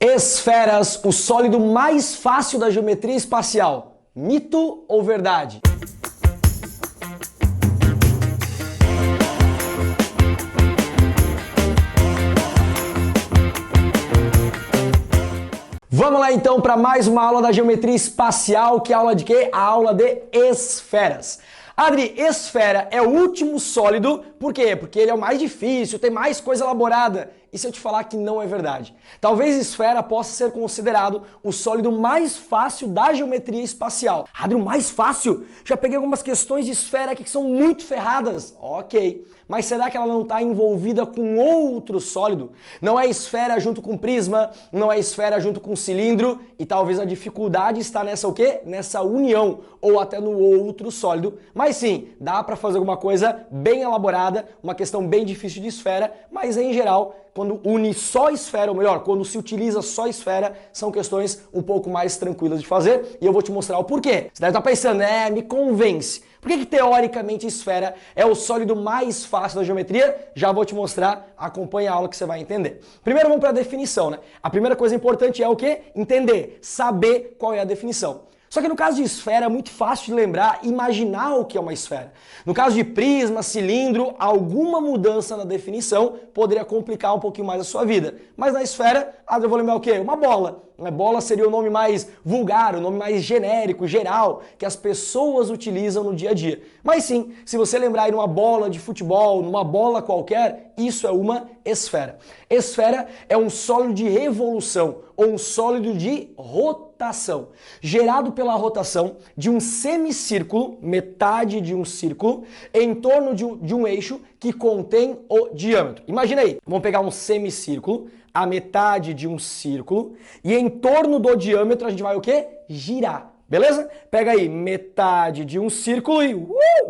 Esferas, o sólido mais fácil da geometria espacial. Mito ou verdade? Vamos lá então para mais uma aula da geometria espacial, que é a aula de quê? A aula de esferas. Adri, esfera é o último sólido, por quê? Porque ele é o mais difícil, tem mais coisa elaborada. E se eu te falar que não é verdade? Talvez esfera possa ser considerado o sólido mais fácil da geometria espacial. Adri, o mais fácil? Já peguei algumas questões de esfera aqui que são muito ferradas. Ok, mas será que ela não está envolvida com outro sólido? Não é esfera junto com prisma, não é esfera junto com cilindro, e talvez a dificuldade está nessa o quê? Nessa união, ou até no outro sólido. Mas sim, dá para fazer alguma coisa bem elaborada, uma questão bem difícil de esfera, mas em geral, quando une só esfera, ou melhor, quando se utiliza só esfera, são questões um pouco mais tranquilas de fazer, e eu vou te mostrar o porquê. Você deve estar pensando, me convence. Por que teoricamente esfera é o sólido mais fácil da geometria? Já vou te mostrar, acompanha a aula que você vai entender. Primeiro vamos para a definição, né? A primeira coisa importante é o quê? Entender, saber qual é a definição. Só que no caso de esfera é muito fácil de lembrar, imaginar o que é uma esfera. No caso de prisma, cilindro, alguma mudança na definição poderia complicar um pouquinho mais a sua vida. Mas na esfera, eu vou lembrar o quê? Uma bola. Bola seria o nome mais vulgar, o nome mais genérico, geral, que as pessoas utilizam no dia a dia. Mas sim, se você lembrar aí numa bola de futebol, numa bola qualquer, isso é uma esfera. Esfera é um sólido de revolução, ou um sólido de rotação, gerado pela rotação de um semicírculo, metade de um círculo, em torno de um eixo que contém o diâmetro. Imagina aí, vamos pegar um semicírculo, a metade de um círculo, e em torno do diâmetro a gente vai o quê? Girar. Beleza? Pega aí metade de um círculo e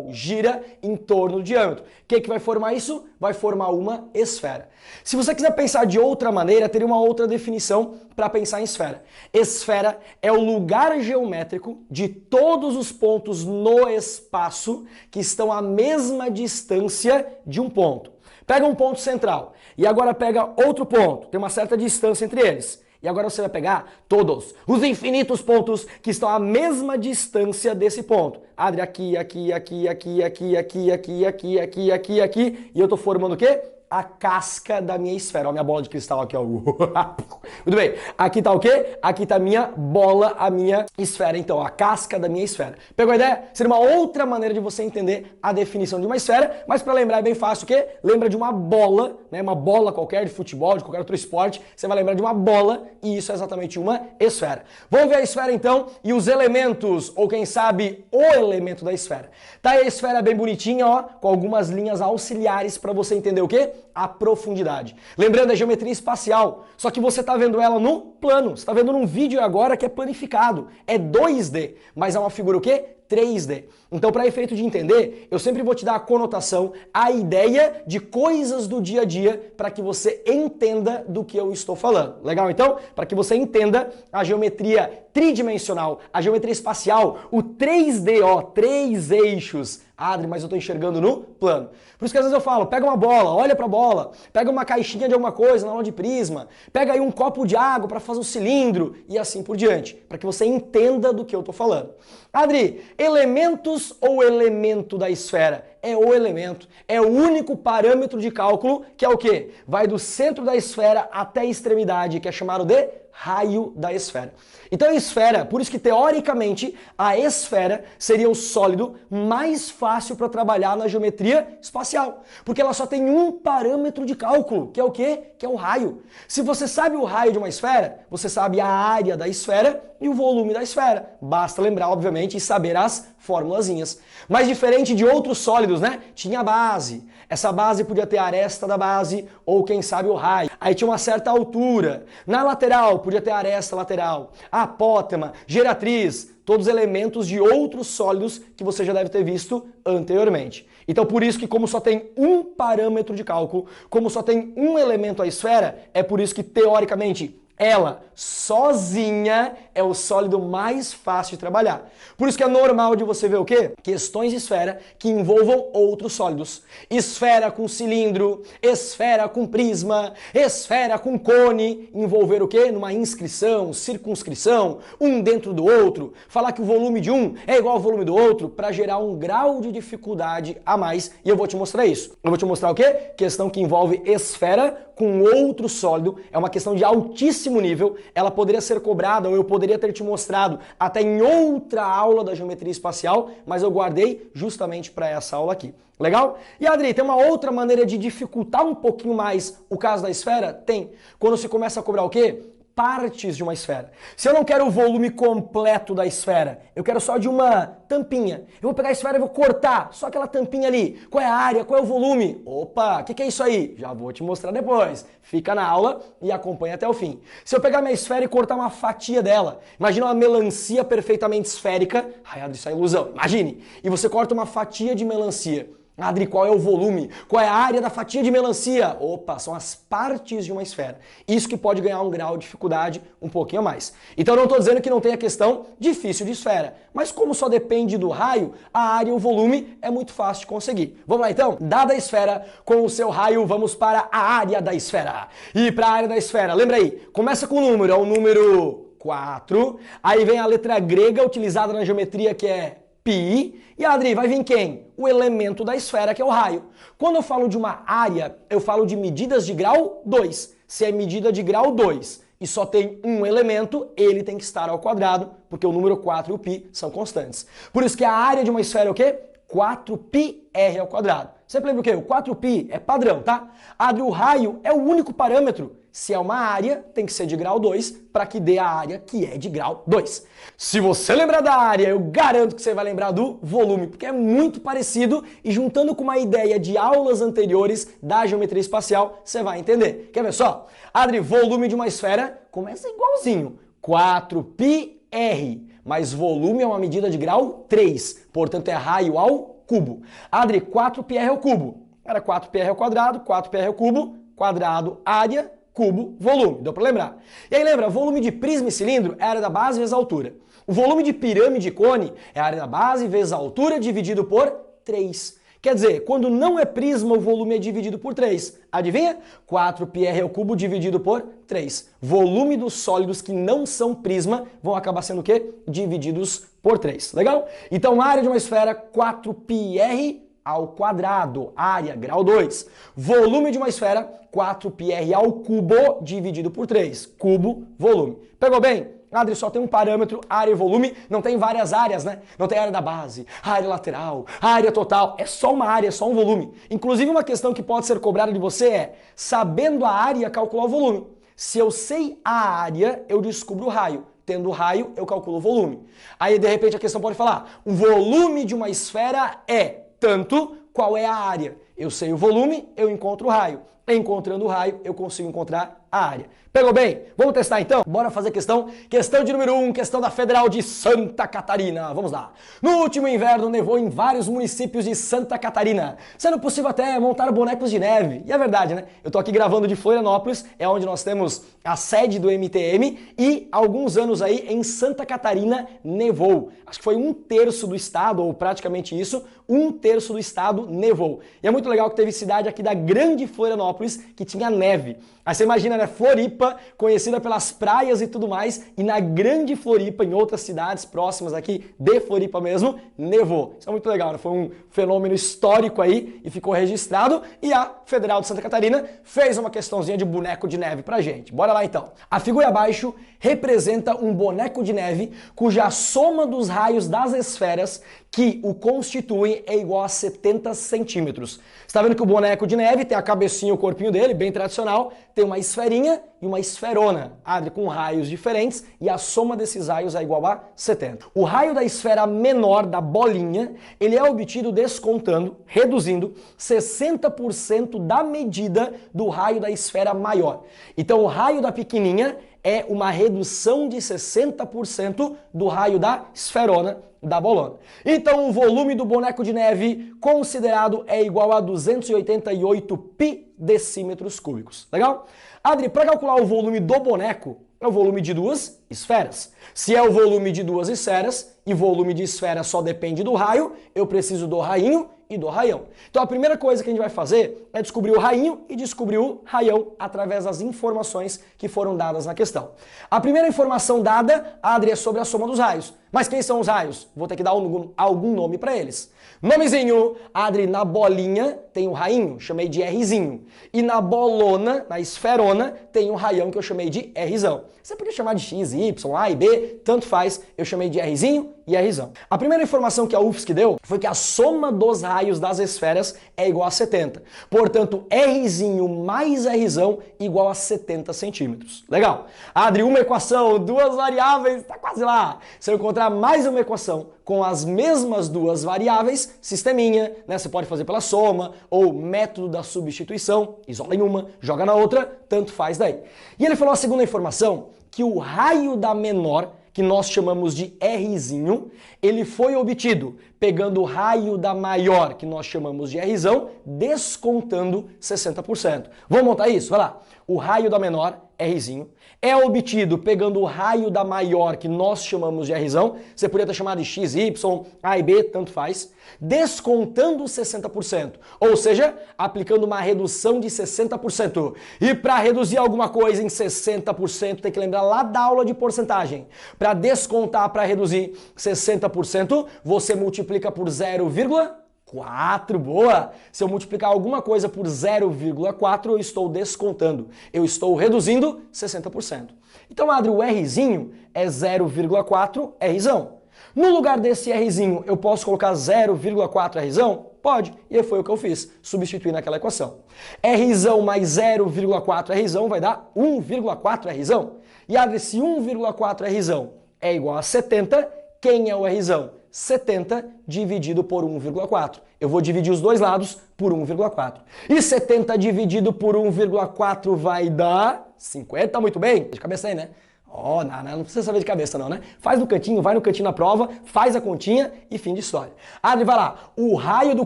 gira em torno do diâmetro. O que vai formar isso? Vai formar uma esfera. Se você quiser pensar de outra maneira, teria uma outra definição para pensar em esfera. Esfera é o lugar geométrico de todos os pontos no espaço que estão à mesma distância de um ponto. Pega um ponto central e agora pega outro ponto, tem uma certa distância entre eles. E agora você vai pegar todos os infinitos pontos que estão à mesma distância desse ponto. Adri, aqui, aqui, aqui, aqui, aqui, aqui, aqui, aqui, aqui, aqui, aqui. E eu tô formando o quê? A casca da minha esfera. Ó, minha bola de cristal aqui, ó. Muito bem. Aqui tá o quê? Aqui tá a minha bola, a minha esfera. Então, a casca da minha esfera. Pegou a ideia? Seria uma outra maneira de você entender a definição de uma esfera, mas para lembrar é bem fácil o quê? Lembra de uma bola, né? Uma bola qualquer de futebol, de qualquer outro esporte. Você vai lembrar de uma bola e isso é exatamente uma esfera. Vamos ver a esfera então e os elementos, ou quem sabe o elemento da esfera. Tá aí a esfera bem bonitinha, ó, com algumas linhas auxiliares para você entender o quê? A profundidade. Lembrando, é geometria espacial, só que você está vendo ela no plano, você está vendo num vídeo agora que é planificado, é 2D, mas é uma figura o quê? 3D. Então, para efeito de entender, eu sempre vou te dar a conotação, a ideia de coisas do dia a dia para que você entenda do que eu estou falando. Legal, então? Para que você entenda a geometria tridimensional, a geometria espacial, o 3D, ó, 3 eixos. Adri, mas eu estou enxergando no plano. Por isso que às vezes eu falo, pega uma bola, olha para a bola, pega uma caixinha de alguma coisa na aula de prisma, pega aí um copo de água para fazer um cilindro e assim por diante, para que você entenda do que eu estou falando. Adri, elementos ou elemento da esfera? É o elemento, é o único parâmetro de cálculo que é o quê? Vai do centro da esfera até a extremidade, que é chamado de raio da esfera. Então a esfera, por isso que teoricamente a esfera seria o sólido mais fácil para trabalhar na geometria espacial, porque ela só tem um parâmetro de cálculo, que é o quê? Que é o raio. Se você sabe o raio de uma esfera, você sabe a área da esfera e o volume da esfera. Basta lembrar, obviamente, e saber as formulazinhas. Mas diferente de outros sólidos, né? Tinha a base. Essa base podia ter a aresta da base ou, quem sabe, o raio. Aí tinha uma certa altura. Na lateral, podia ter a aresta lateral. A apótema, geratriz, todos elementos de outros sólidos que você já deve ter visto anteriormente. Então, por isso que como só tem um parâmetro de cálculo, como só tem um elemento a esfera, é por isso que, teoricamente, Ela, sozinha, é o sólido mais fácil de trabalhar. Por isso que é normal de você ver o quê? Questões de esfera que envolvam outros sólidos. Esfera com cilindro, esfera com prisma, esfera com cone. Envolver o quê? Numa inscrição, circunscrição, um dentro do outro. Falar que o volume de um é igual ao volume do outro para gerar um grau de dificuldade a mais. E eu vou te mostrar isso. Eu vou te mostrar o quê? Questão que envolve esfera com outro sólido. É uma questão de altíssimo nível. Ela poderia ser cobrada, ou eu poderia ter te mostrado até em outra aula da geometria espacial, mas eu guardei justamente para essa aula aqui. Legal? E Adri, tem uma outra maneira de dificultar um pouquinho mais o caso da esfera? Tem. Quando se começa a cobrar o quê? Partes de uma esfera. Se eu não quero o volume completo da esfera, eu quero só de uma tampinha. Eu vou pegar a esfera e vou cortar só aquela tampinha ali. Qual é a área? Qual é o volume? Opa, o que é isso aí? Já vou te mostrar depois. Fica na aula e acompanha até o fim. Se eu pegar minha esfera e cortar uma fatia dela, imagina uma melancia perfeitamente esférica. Ai, Adri, isso é ilusão. Imagine. E você corta uma fatia de melancia. Adri, qual é o volume? Qual é a área da fatia de melancia? Opa, são as partes de uma esfera. Isso que pode ganhar um grau de dificuldade um pouquinho a mais. Então eu não estou dizendo que não tem a questão difícil de esfera, mas como só depende do raio, a área e o volume é muito fácil de conseguir. Vamos lá então? Dada a esfera, com o seu raio, vamos para a área da esfera. E para a área da esfera, lembra aí, começa com o número, é o número 4, aí vem a letra grega utilizada na geometria que é π, e Adri, vai vir quem? O elemento da esfera, que é o raio. Quando eu falo de uma área, eu falo de medidas de grau 2. Se é medida de grau 2 e só tem um elemento, ele tem que estar ao quadrado, porque o número 4 e o π são constantes. Por isso que a área de uma esfera é o quê? 4πr ao quadrado. Sempre lembra o quê? O 4π é padrão, tá? Adri, o raio é o único parâmetro. Se é uma área, tem que ser de grau 2 para que dê a área que é de grau 2. Se você lembrar da área, eu garanto que você vai lembrar do volume, porque é muito parecido e juntando com uma ideia de aulas anteriores da geometria espacial, você vai entender. Quer ver só? Adri, volume de uma esfera começa igualzinho, 4πr, mas volume é uma medida de grau 3, portanto é raio ao cubo. Adri, 4πr ao cubo. Era 4πr ao quadrado, 4πr ao cubo, quadrado, área, cubo, volume. Deu para lembrar? E aí lembra, volume de prisma e cilindro é a área da base vezes a altura. O volume de pirâmide e cone é a área da base vezes a altura dividido por 3. Quer dizer, quando não é prisma, o volume é dividido por 3. Adivinha? 4πr ao cubo dividido por 3. Volume dos sólidos que não são prisma vão acabar sendo o quê? Divididos por 3. Legal? Então, a área de uma esfera, 4πr ao quadrado, área, grau 2. Volume de uma esfera, 4πr ao cubo dividido por 3. Cubo, volume. Pegou bem? Adri, só tem um parâmetro, área e volume, não tem várias áreas, né? Não tem área da base, área lateral, área total, é só uma área, é só um volume. Inclusive uma questão que pode ser cobrada de você é, sabendo a área, calcular o volume. Se eu sei a área, eu descubro o raio. Tendo o raio, eu calculo o volume. Aí, de repente, a questão pode falar, o volume de uma esfera é tanto, qual é a área? Eu sei o volume, eu encontro o raio. Encontrando o raio, eu consigo encontrar a área. Pegou bem? Vamos testar então? Bora fazer questão. Questão de número 1, questão da Federal de Santa Catarina. Vamos lá. No último inverno nevou em vários municípios de Santa Catarina, sendo possível até montar bonecos de neve. E é verdade, né? Eu tô aqui gravando de Florianópolis, é onde nós temos a sede do MTM, e há alguns anos aí em Santa Catarina nevou. Acho que foi 1/3 do estado, ou praticamente isso, 1/3 do estado nevou. E é muito legal que teve cidade aqui da grande Florianópolis que tinha neve. Aí você imagina, né? Floripa, conhecida pelas praias e tudo mais, e na grande Floripa, em outras cidades próximas aqui de Floripa mesmo, nevou. Isso é muito legal, né? Foi um fenômeno histórico aí e ficou registrado, e a Federal de Santa Catarina fez uma questãozinha de boneco de neve pra gente. Bora lá então. A figura abaixo representa um boneco de neve cuja soma dos raios das esferas que o constituem é igual a 70 centímetros. Você tá vendo que o boneco de neve tem a cabecinha e o corpinho dele, bem tradicional, tem uma esferinha e uma esferona, Adri, com raios diferentes, e a soma desses raios é igual a 70. O raio da esfera menor, da bolinha, ele é obtido descontando, reduzindo, 60% da medida do raio da esfera maior. Então o raio da pequenininha é uma redução de 60% do raio da esferona, da bolona. Então o volume do boneco de neve considerado é igual a 288 pi decímetros cúbicos. Legal? Adri, para calcular o volume do boneco, É o volume de duas esferas. Se é o volume de duas esferas e volume de esfera só depende do raio, eu preciso do rainho e do raião. Então a primeira coisa que a gente vai fazer é descobrir o rainho e descobrir o raião através das informações que foram dadas na questão. A primeira informação dada, Adri, é sobre a soma dos raios. Mas quem são os raios? Vou ter que dar algum nome para eles. Nomezinho, Adri, na bolinha tem o rainho, chamei de Rzinho. E na bolona, na esferona, tem o raião que eu chamei de Rzão. Você podia chamar de X, Y, A e B, tanto faz, eu chamei de Rzinho e Rzão. A primeira informação que a UFSC deu foi que a soma dos raios das esferas é igual a 70. Portanto, Rzinho mais Rzão igual a 70 centímetros. Legal. Adri, uma equação, duas variáveis, tá quase lá. Se eu encontrar mais uma equação com as mesmas duas variáveis, sisteminha, né? Você pode fazer pela soma ou método da substituição, isola em uma, joga na outra, tanto faz daí. E ele falou a segunda informação, que o raio da menor, que nós chamamos de Rzinho, ele foi obtido pegando o raio da maior, que nós chamamos de Rzão, descontando 60%. Vamos montar isso? Vai lá. O raio da menor, Rzinho, é obtido pegando o raio da maior, que nós chamamos de Rzão, você poderia ter chamado de X, Y, A e B, tanto faz, descontando 60%, ou seja, aplicando uma redução de 60%. E para reduzir alguma coisa em 60%, tem que lembrar lá da aula de porcentagem. Para descontar, para reduzir 60%, você multiplica por 0,4, boa! Se eu multiplicar alguma coisa por 0,4, eu estou descontando. Eu estou reduzindo 60%. Então, Adri, o Rzinho é 0,4 Rzão. No lugar desse Rzinho, eu posso colocar 0,4 Rzão? Pode. E foi o que eu fiz, substituir naquela equação. Rzão mais 0,4 Rzão vai dar 1,4 Rzão. E, Adri, se 1,4 Rzão é igual a 70, quem é o Rzão? 70 dividido por 1,4. Eu vou dividir os dois lados por 1,4. E 70 dividido por 1,4 vai dar 50, muito bem? De cabeça aí, né? Ó, não precisa saber de cabeça não, né? Faz no cantinho, vai no cantinho na prova, faz a continha e fim de história. Adri, vai lá. O raio do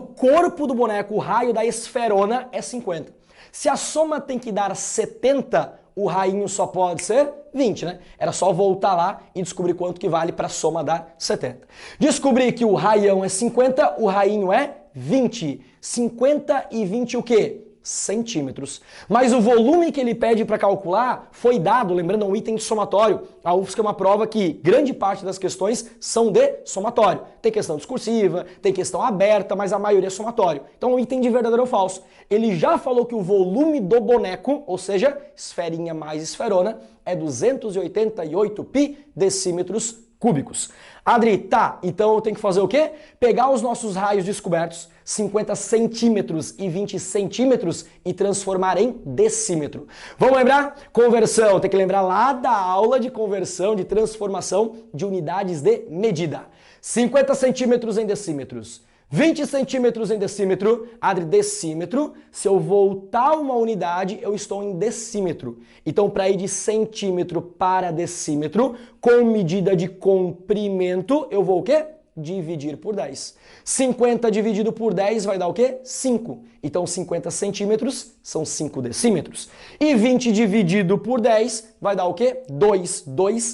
corpo do boneco, o raio da esferona é 50. Se a soma tem que dar 70, o rainho só pode ser 20, né? Era só voltar lá e descobrir quanto que vale para a soma dar 70. Descobri que o raião é 50, o rainho é 20. 50 e 20 o quê? Centímetros. Mas o volume que ele pede para calcular foi dado, lembrando, um item de somatório. A UFSC é uma prova que grande parte das questões são de somatório. Tem questão discursiva, tem questão aberta, mas a maioria é somatório. Então é um item de verdadeiro ou falso. Ele já falou que o volume do boneco, ou seja, esferinha mais esferona, é 288 pi decímetros cúbicos. Adri, tá, então eu tenho que fazer o quê? Pegar os nossos raios descobertos, 50 centímetros e 20 centímetros, e transformar em decímetro. Vamos lembrar? Conversão, tem que lembrar lá da aula de conversão, de transformação de unidades de medida. 50 centímetros em decímetros. 20 centímetros em decímetro, Adri, decímetro, se eu voltar uma unidade, eu estou em decímetro. Então, para ir de centímetro para decímetro, com medida de comprimento, eu vou o quê? Dividir por 10. 50 dividido por 10 vai dar o quê? 5. Então, 50 centímetros são 5 decímetros. E 20 dividido por 10 vai dar o quê? 2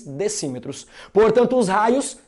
decímetros. Portanto, os raios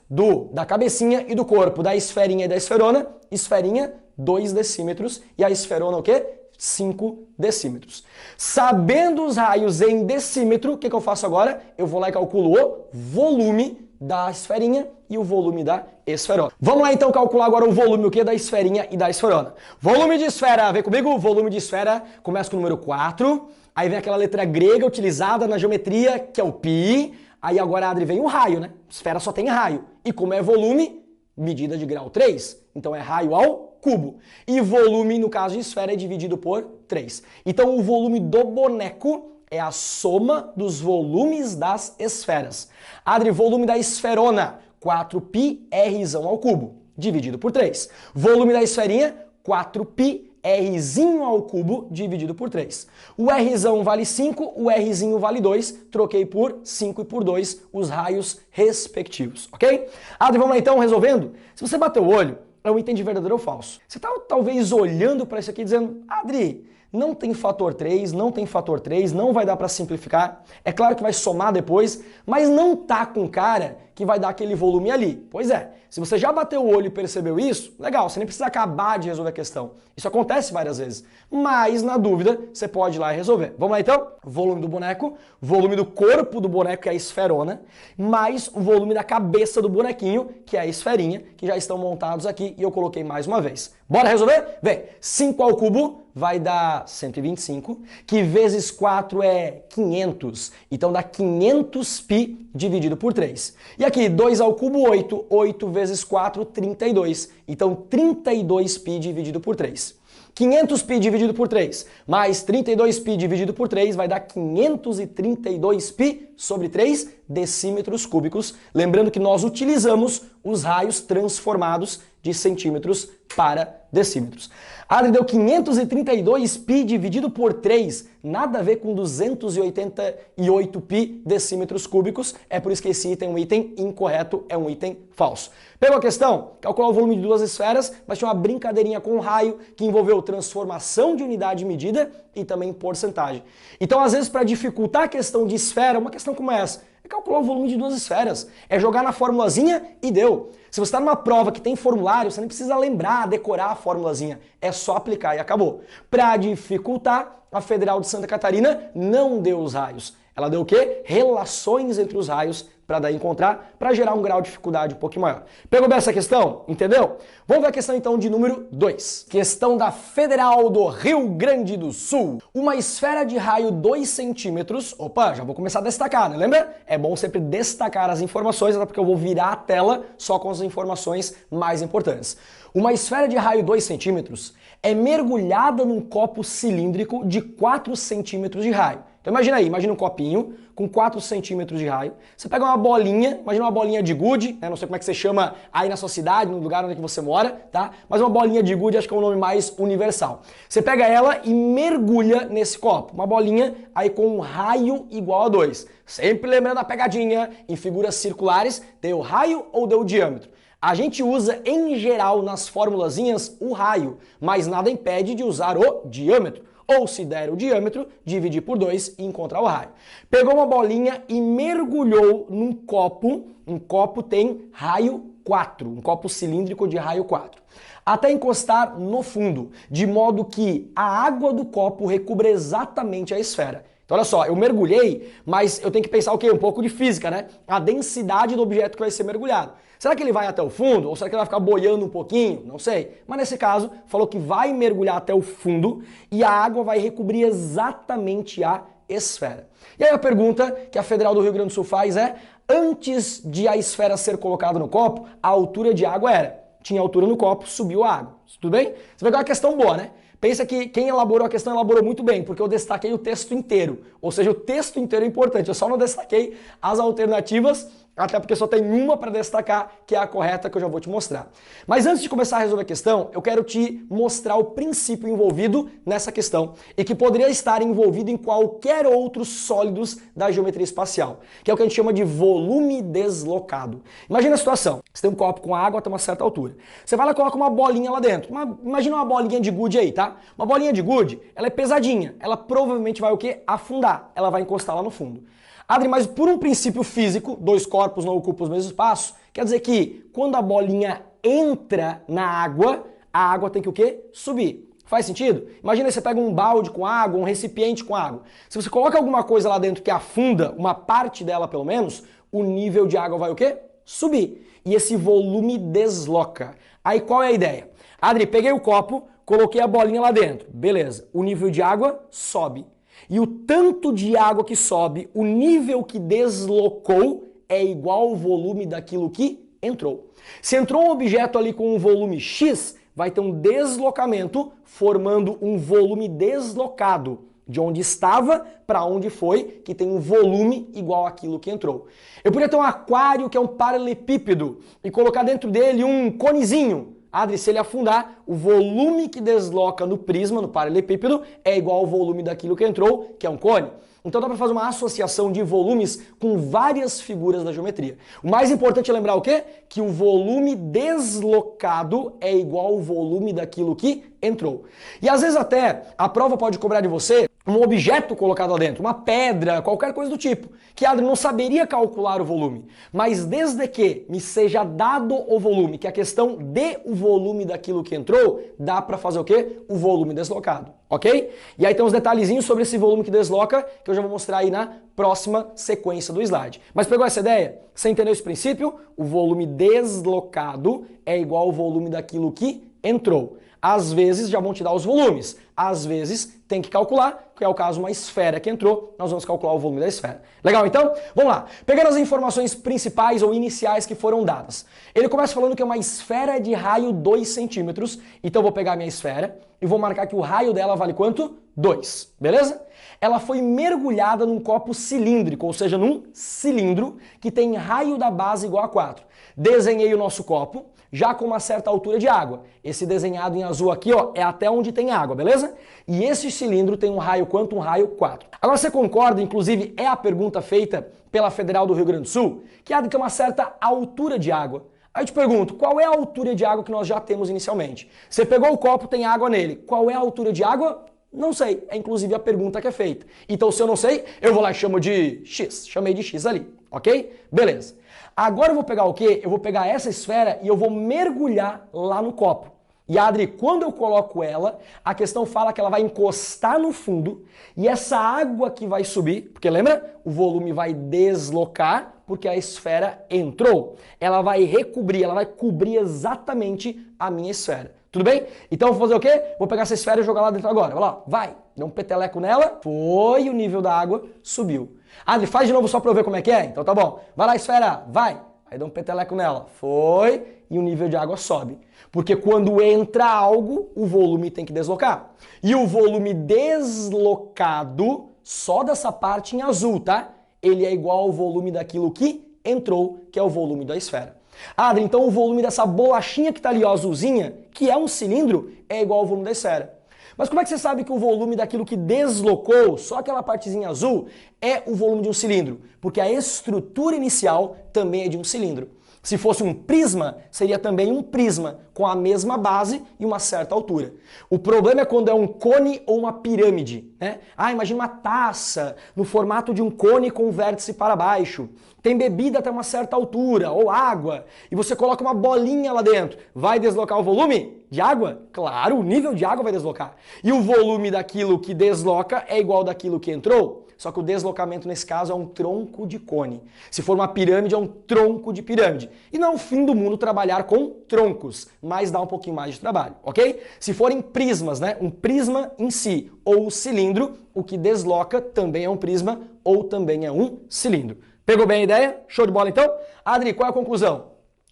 da cabecinha e do corpo, da esferinha e da esferona, esferinha 2 decímetros e a esferona o quê? 5 decímetros. Sabendo os raios em decímetro, o que eu faço agora? Eu vou lá e calculo o volume da esferinha e o volume da esferona. Vamos lá então calcular agora o volume o quê? Da esferinha e da esferona. Volume de esfera, vem comigo? O volume de esfera começa com o número 4, aí vem aquela letra grega utilizada na geometria, que é o π. Aí agora, Adri, vem o raio, né? Esfera só tem raio. E como é volume, medida de grau 3. Então é raio ao cubo. E volume, no caso de esfera, é dividido por 3. Então o volume do boneco é a soma dos volumes das esferas. Adri, volume da esferona, 4π Rzão ao cubo, dividido por 3. Volume da esferinha, 4π Rzinho ao cubo dividido por 3. O Rzão vale 5, o Rzinho vale 2, troquei por 5 e por 2 os raios respectivos, ok? Adri, vamos lá então resolvendo? Se você bater o olho, é um item de verdadeiro ou falso. Você está talvez olhando para isso aqui dizendo, Adri, Não tem fator 3, não tem fator 3, não vai dar para simplificar. É claro que vai somar depois, mas não tá com cara que vai dar aquele volume ali. Pois é, se você já bateu o olho e percebeu isso, legal, você nem precisa acabar de resolver a questão. Isso acontece várias vezes, mas na dúvida você pode ir lá e resolver. Vamos lá então? Volume do boneco, volume do corpo do boneco, que é a esferona, mais o volume da cabeça do bonequinho, que é a esferinha, que já estão montados aqui e eu coloquei mais uma vez. Bora resolver? Vem, 5 ao cubo vai dar 125, que vezes 4 é 500, então dá 500π dividido por 3. E aqui, 2 ao cubo, 8, 8 vezes 4, 32, então 32π dividido por 3. 500π dividido por 3, mais 32π dividido por 3 vai dar 532π sobre 3 decímetros cúbicos. Lembrando que nós utilizamos os raios transformados de centímetros para decímetros. Adri, deu 532π dividido por 3, nada a ver com 288π decímetros cúbicos, é por isso que esse item é um item incorreto, é um item falso. Pegou a questão? Calcular o volume de duas esferas, mas tinha uma brincadeirinha com o raio que envolveu transformação de unidade medida e também porcentagem. Então, às vezes, para dificultar a questão de esfera, uma questão como essa, é calcular o volume de duas esferas, é jogar na formulazinha e deu. Se você está numa prova que tem formulário, você nem precisa lembrar, decorar a formulazinha, é só aplicar e acabou. Para dificultar, a Federal de Santa Catarina não deu os raios. Ela deu o quê? Relações entre os raios para daí encontrar, para gerar um grau de dificuldade um pouquinho maior. Pegou bem essa questão? Entendeu? Vamos ver a questão então de número 2. Questão da Federal do Rio Grande do Sul. Uma esfera de raio 2 centímetros. Opa, já vou começar a destacar, né? Lembra? É bom sempre destacar as informações, até porque eu vou virar a tela só com as informações mais importantes. Uma esfera de raio 2 centímetros é mergulhada num copo cilíndrico de 4 centímetros de raio. Então imagina aí, imagina um copinho com 4 centímetros de raio. Você pega uma bolinha, imagina uma bolinha de gude, né? Não sei como é que você chama aí na sua cidade, no lugar onde que você mora, tá? Mas uma bolinha de gude acho que é o nome mais universal. Você pega ela e mergulha nesse copo. Uma bolinha aí com um raio igual a 2. Sempre lembrando a pegadinha, em figuras circulares, deu raio ou deu diâmetro. A gente usa, em geral, nas formulazinhas, o raio, mas nada impede de usar o diâmetro. Ou se der o diâmetro, dividir por 2 e encontrar o raio. Pegou uma bolinha e mergulhou num copo. Um copo tem raio 4, um copo cilíndrico de raio 4. Até encostar no fundo, de modo que a água do copo recubra exatamente a esfera. Então olha só, eu mergulhei, mas eu tenho que pensar o quê? Um pouco de física, né? A densidade do objeto que vai ser mergulhado. Será que ele vai até o fundo? Ou será que ele vai ficar boiando um pouquinho? Não sei. Mas nesse caso, falou que vai mergulhar até o fundo e a água vai recobrir exatamente a esfera. E aí a pergunta que a Federal do Rio Grande do Sul faz é, antes de a esfera ser colocada no copo, a altura de água era? Tinha altura no copo, subiu a água. Tudo bem? Você vai ver uma questão boa, né? Pensa que quem elaborou a questão elaborou muito bem, porque eu destaquei o texto inteiro. Ou seja, o texto inteiro é importante, eu só não destaquei as alternativas, até porque só tem uma para destacar, que é a correta, que eu já vou te mostrar. Mas antes de começar a resolver a questão, eu quero te mostrar o princípio envolvido nessa questão e que poderia estar envolvido em qualquer outros sólidos da geometria espacial, que é o que a gente chama de volume deslocado. Imagina a situação, você tem um copo com água até uma certa altura. Você vai lá e coloca uma bolinha lá dentro. Imagina uma bolinha de gude aí, tá? Uma bolinha de gude, ela é pesadinha, ela provavelmente vai o quê? Afundar, ela vai encostar lá no fundo. Adri, mas por um princípio físico, dois corpos não ocupam os mesmos espaços, quer dizer que quando a bolinha entra na água, a água tem que o quê? Subir. Faz sentido? Imagina que você pega um balde com água, um recipiente com água. Se você coloca alguma coisa lá dentro que afunda, uma parte dela pelo menos, o nível de água vai o quê? Subir. E esse volume desloca. Aí qual é a ideia? Adri, peguei o copo, coloquei a bolinha lá dentro. Beleza. O nível de água sobe. E o tanto de água que sobe, o nível que deslocou, é igual ao volume daquilo que entrou. Se entrou um objeto ali com um volume X, vai ter um deslocamento formando um volume deslocado, de onde estava para onde foi, que tem um volume igual àquilo que entrou. Eu poderia ter um aquário que é um paralelepípedo e colocar dentro dele um conezinho. Adri, se ele afundar, o volume que desloca no prisma, no paralelepípedo, é igual ao volume daquilo que entrou, que é um cone. Então dá para fazer uma associação de volumes com várias figuras da geometria. O mais importante é lembrar o quê? Que o volume deslocado é igual ao volume daquilo que entrou. E às vezes até a prova pode cobrar de você um objeto colocado lá dentro, uma pedra, qualquer coisa do tipo, que Adri não saberia calcular o volume. Mas desde que me seja dado o volume, que a questão dê o volume daquilo que entrou, dá para fazer o quê? O volume deslocado, ok? E aí tem uns detalhezinhos sobre esse volume que desloca, que eu já vou mostrar aí na próxima sequência do slide. Mas pegou essa ideia? Você entendeu esse princípio? O volume deslocado é igual ao volume daquilo que entrou. Às vezes já vão te dar os volumes, às vezes tem que calcular, que é o caso uma esfera que entrou, nós vamos calcular o volume da esfera. Legal então? Vamos lá. Pegando as informações principais ou iniciais que foram dadas. Ele começa falando que é uma esfera de raio 2 centímetros, então eu vou pegar a minha esfera e vou marcar que o raio dela vale quanto? 2, beleza? Ela foi mergulhada num copo cilíndrico, ou seja, num cilindro que tem raio da base igual a 4. Desenhei o nosso copo, já com uma certa altura de água. Esse desenhado em azul aqui, ó, é até onde tem água, beleza? E esse cilindro tem um raio quanto? Um raio 4. Agora você concorda, inclusive é a pergunta feita pela Federal do Rio Grande do Sul, que há de ter uma certa altura de água. Aí eu te pergunto, qual é a altura de água que nós já temos inicialmente? Você pegou o copo, tem água nele. Qual é a altura de água? Não sei. É inclusive a pergunta que é feita. Então se eu não sei, eu vou lá e chamo de X. Chamei de X ali, ok? Beleza. Agora eu vou pegar o quê? Eu vou pegar essa esfera e eu vou mergulhar lá no copo. E Adri, quando eu coloco ela, a questão fala que ela vai encostar no fundo e essa água que vai subir, porque lembra? O volume vai deslocar porque a esfera entrou. Ela vai recobrir, ela vai cobrir exatamente a minha esfera. Tudo bem? Então eu vou fazer o quê? Vou pegar essa esfera e jogar lá dentro agora. Vai lá, vai. Dá um peteleco nela. Foi, o nível da água subiu. Adri, faz de novo só pra eu ver como é que é? Então tá bom. Vai lá, esfera, vai. Aí dá um peteleco nela. Foi, e o nível de água sobe. Porque quando entra algo, o volume tem que deslocar. E o volume deslocado, só dessa parte em azul, tá? Ele é igual ao volume daquilo que entrou, que é o volume da esfera. Adri, então o volume dessa bolachinha que tá ali, ó, azulzinha, que é um cilindro, é igual ao volume da esfera. Mas como é que você sabe que o volume daquilo que deslocou, só aquela partezinha azul, é o volume de um cilindro? Porque a estrutura inicial também é de um cilindro. Se fosse um prisma, seria também um prisma, com a mesma base e uma certa altura. O problema é quando é um cone ou uma pirâmide, né? Ah, imagina uma taça no formato de um cone com o vértice para baixo. Tem bebida até uma certa altura, ou água, e você coloca uma bolinha lá dentro. Vai deslocar o volume de água? Claro, o nível de água vai deslocar. E o volume daquilo que desloca é igual daquilo que entrou? Só que o deslocamento nesse caso é um tronco de cone. Se for uma pirâmide, é um tronco de pirâmide. E não é o fim do mundo trabalhar com troncos, mas dá um pouquinho mais de trabalho, ok? Se forem prismas, né? Um prisma em si ou o cilindro, o que desloca também é um prisma ou também é um cilindro. Pegou bem a ideia? Show de bola então? Adri, qual é a conclusão?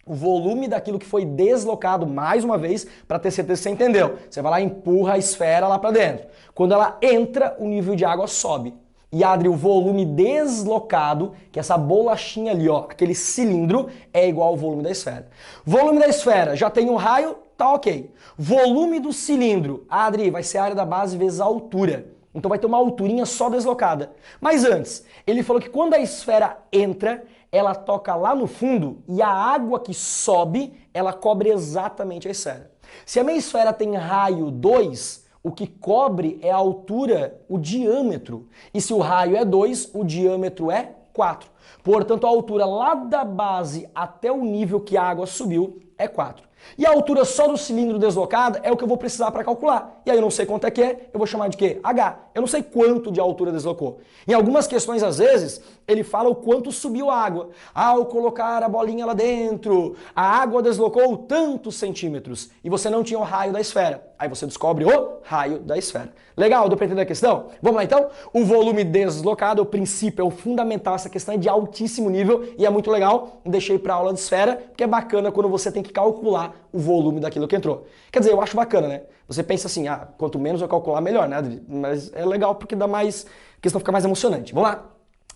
O volume daquilo que foi deslocado, mais uma vez, para ter certeza que você entendeu. Você vai lá e empurra a esfera lá para dentro. Quando ela entra, o nível de água sobe. E Adri, o volume deslocado, que é essa bolachinha ali, ó, aquele cilindro, é igual ao volume da esfera. Volume da esfera, já tem um raio, tá ok. Volume do cilindro, Adri, vai ser a área da base vezes a altura. Então vai ter uma alturinha só deslocada. Mas antes, ele falou que quando a esfera entra, ela toca lá no fundo e a água que sobe, ela cobre exatamente a esfera. Se a minha esfera tem raio 2, o que cobre é a altura, o diâmetro. E se o raio é 2, o diâmetro é 4. Portanto, a altura lá da base até o nível que a água subiu é 4. E a altura só do cilindro deslocado é o que eu vou precisar para calcular. E aí eu não sei quanto é que é, eu vou chamar de quê? H. Eu não sei quanto de altura deslocou. Em algumas questões, às vezes, ele fala o quanto subiu a água. Ao colocar a bolinha lá dentro, a água deslocou tantos centímetros e você não tinha o raio da esfera. Aí você descobre o raio da esfera. Legal, deu para entender a questão? Vamos lá então? O volume deslocado, o princípio, é o fundamental. Essa questão é de altíssimo nível e é muito legal. Deixei para aula de esfera, porque é bacana quando você tem que calcular o volume daquilo que entrou. Quer dizer, eu acho bacana, né? Você pensa assim, ah, quanto menos eu calcular, melhor, né? Mas é legal porque dá mais... a questão fica mais emocionante. Vamos lá?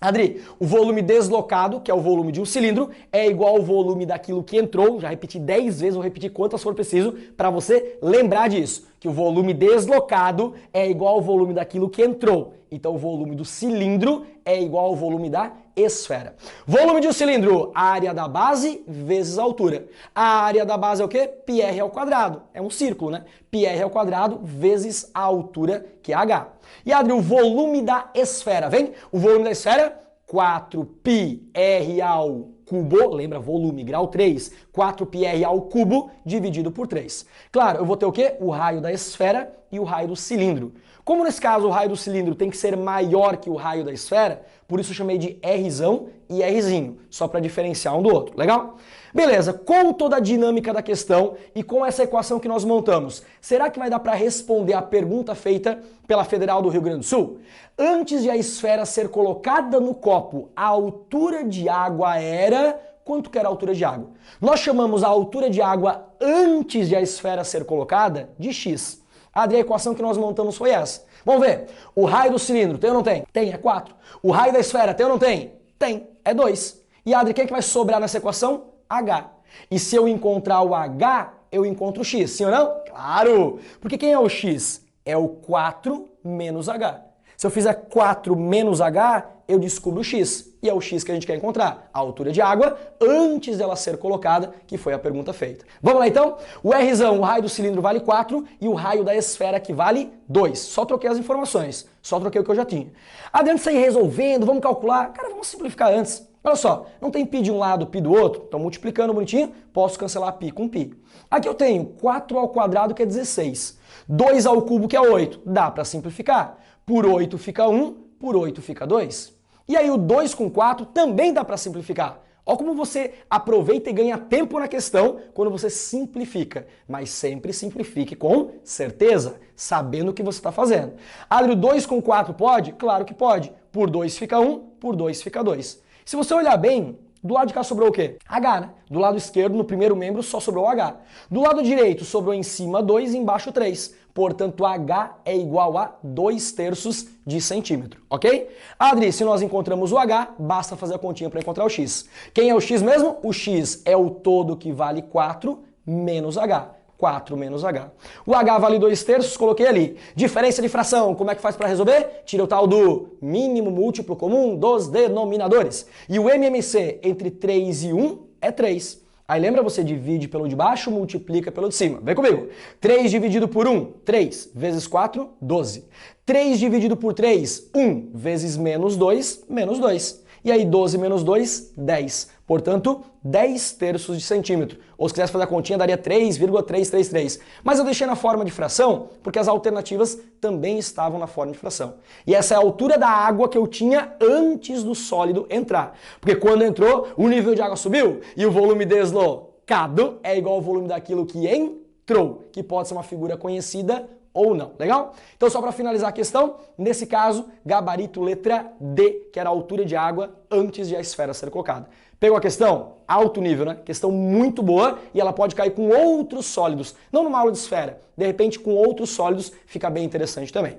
Adri, o volume deslocado, que é o volume de um cilindro, é igual ao volume daquilo que entrou. Já repeti 10 vezes, vou repetir quantas for preciso para você lembrar disso. Que o volume deslocado é igual ao volume daquilo que entrou. Então o volume do cilindro é igual ao volume da esfera. Volume de um cilindro, área da base vezes a altura. A área da base é o quê? Πr ao quadrado. É um círculo, né? Πr ao quadrado vezes a altura, que é h. E Adri, o volume da esfera, vem? O volume da esfera, 4πr ao cubo, lembra, volume, grau 3, 4πr ao cubo dividido por 3. Claro, eu vou ter o quê? O raio da esfera e o raio do cilindro. Como nesse caso o raio do cilindro tem que ser maior que o raio da esfera, por isso eu chamei de Rzão e Rzinho, só para diferenciar um do outro, legal? Beleza, com toda a dinâmica da questão e com essa equação que nós montamos, será que vai dar para responder a pergunta feita pela Federal do Rio Grande do Sul? Antes de a esfera ser colocada no copo, a altura de água era... Quanto que era a altura de água? Nós chamamos a altura de água antes de a esfera ser colocada de x. Adri, a equação que nós montamos foi essa. Vamos ver. O raio do cilindro tem ou não tem? Tem, é 4. O raio da esfera tem ou não tem? Tem, é 2. E Adri, o que é que vai sobrar nessa equação? H. E se eu encontrar o H, eu encontro o x, sim ou não? Claro! Porque quem é o x? É o 4 menos H. Se eu fizer 4 menos H, eu descubro o x. E é o x que a gente quer encontrar, a altura de água, antes dela ser colocada, que foi a pergunta feita. Vamos lá então? O Rzão, o raio do cilindro vale 4 e o raio da esfera que vale 2. Só troquei as informações, só troquei o que eu já tinha. Adiante de sair resolvendo, vamos calcular. Cara, vamos simplificar antes. Olha só, não tem π de um lado, π do outro? Então multiplicando bonitinho, posso cancelar π com π. Aqui eu tenho 4 ao quadrado, que é 16. 2 ao cubo, que é 8. Dá para simplificar. Por 8 fica 1, por 8 fica 2. E aí o 2 com 4 também dá para simplificar. Olha como você aproveita e ganha tempo na questão quando você simplifica. Mas sempre simplifique com certeza, sabendo o que você está fazendo. Adri, o 2 com 4 pode? Claro que pode. Por 2 fica 1, por 2 fica 2. Se você olhar bem, do lado de cá sobrou o quê? H, né? Do lado esquerdo, no primeiro membro, só sobrou H. Do lado direito, sobrou em cima 2 e embaixo 3. Portanto, H é igual a 2/3 de centímetro, ok? Adri, se nós encontramos o H, basta fazer a continha para encontrar o X. Quem é o X mesmo? O X é o todo que vale 4 menos H. 4 menos H. O H vale 2/3, coloquei ali. Diferença de fração, como é que faz para resolver? Tira o tal do mínimo múltiplo comum dos denominadores. E o MMC entre 3 e 1 é 3. Aí lembra, você divide pelo de baixo, multiplica pelo de cima. Vem comigo. 3 dividido por 1, 3. Vezes 4, 12. 3 dividido por 3, 1. Vezes menos 2, menos 2. E aí 12 menos 2, 10. Portanto, 10/3 de centímetro. Ou se quisesse fazer a continha, daria 3,333. Mas eu deixei na forma de fração, porque as alternativas também estavam na forma de fração. E essa é a altura da água que eu tinha antes do sólido entrar. Porque quando entrou, o nível de água subiu e o volume deslocado é igual ao volume daquilo que entrou, que pode ser uma figura conhecida ou não, legal? Então só para finalizar a questão, nesse caso, gabarito letra D, que era a altura de água antes de a esfera ser colocada. Pegou a questão? Alto nível, né? Questão muito boa e ela pode cair com outros sólidos, não numa aula de esfera, de repente com outros sólidos fica bem interessante também.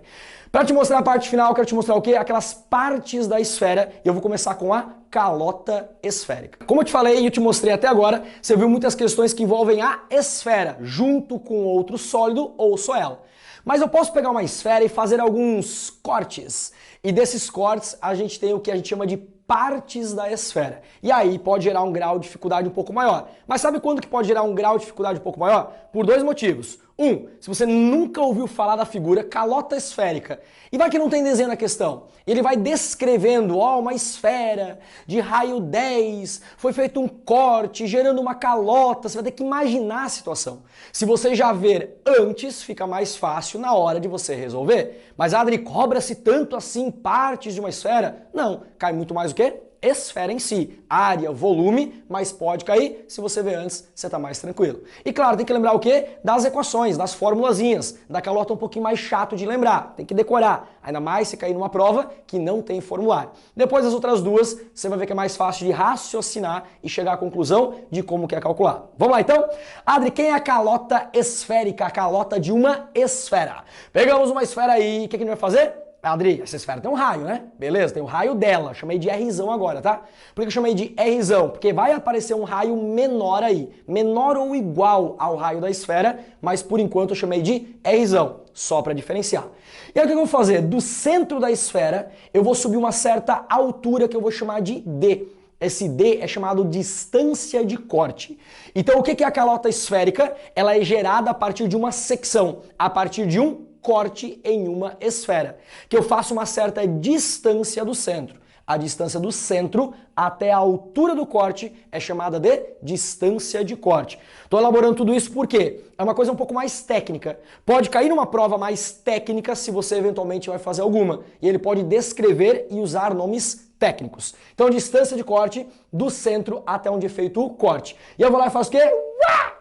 Para te mostrar a parte final, eu quero te mostrar o quê? Aquelas partes da esfera e eu vou começar com a calota esférica. Como eu te falei e eu te mostrei até agora, você viu muitas questões que envolvem a esfera junto com outro sólido ou só ela. Mas eu posso pegar uma esfera e fazer alguns cortes. E desses cortes a gente tem o que a gente chama de partes da esfera. E aí pode gerar um grau de dificuldade um pouco maior. Mas sabe quando que pode gerar um grau de dificuldade um pouco maior? Por dois motivos. Um, se você nunca ouviu falar da figura calota esférica, e vai que não tem desenho na questão, ele vai descrevendo, ó, uma esfera de raio 10, foi feito um corte, gerando uma calota, você vai ter que imaginar a situação. Se você já ver antes, fica mais fácil na hora de você resolver. Mas, Adri, cobra-se tanto assim partes de uma esfera? Não, cai muito mais o quê? Esfera em si, área, volume, mas pode cair, se você ver antes, você está mais tranquilo. E claro, tem que lembrar o quê? Das equações, das formulazinhas, da calota um pouquinho mais chato de lembrar, tem que decorar, ainda mais se cair numa prova que não tem formulário. Depois das outras duas, você vai ver que é mais fácil de raciocinar e chegar à conclusão de como que é calcular. Vamos lá então? Adri, quem é a calota esférica, a calota de uma esfera? Pegamos uma esfera aí, o que a gente vai fazer? Adri, essa esfera tem um raio, né? Beleza, tem o raio dela, chamei de Rzão agora, tá? Por que eu chamei de Rzão? Porque vai aparecer um raio menor aí, menor ou igual ao raio da esfera, mas por enquanto eu chamei de Rzão, só para diferenciar. E aí o que eu vou fazer? Do centro da esfera, eu vou subir uma certa altura que eu vou chamar de D. Esse D é chamado distância de corte. Então o que é a calota esférica? Ela é gerada a partir de uma secção, a partir de um corte em uma esfera, que eu faço uma certa distância do centro. A distância do centro até a altura do corte é chamada de distância de corte. Estou elaborando tudo isso porque é uma coisa um pouco mais técnica. Pode cair numa prova mais técnica se você eventualmente vai fazer alguma. E ele pode descrever e usar nomes técnicos. Então, distância de corte do centro até onde é feito o corte. E eu vou lá e faço o quê?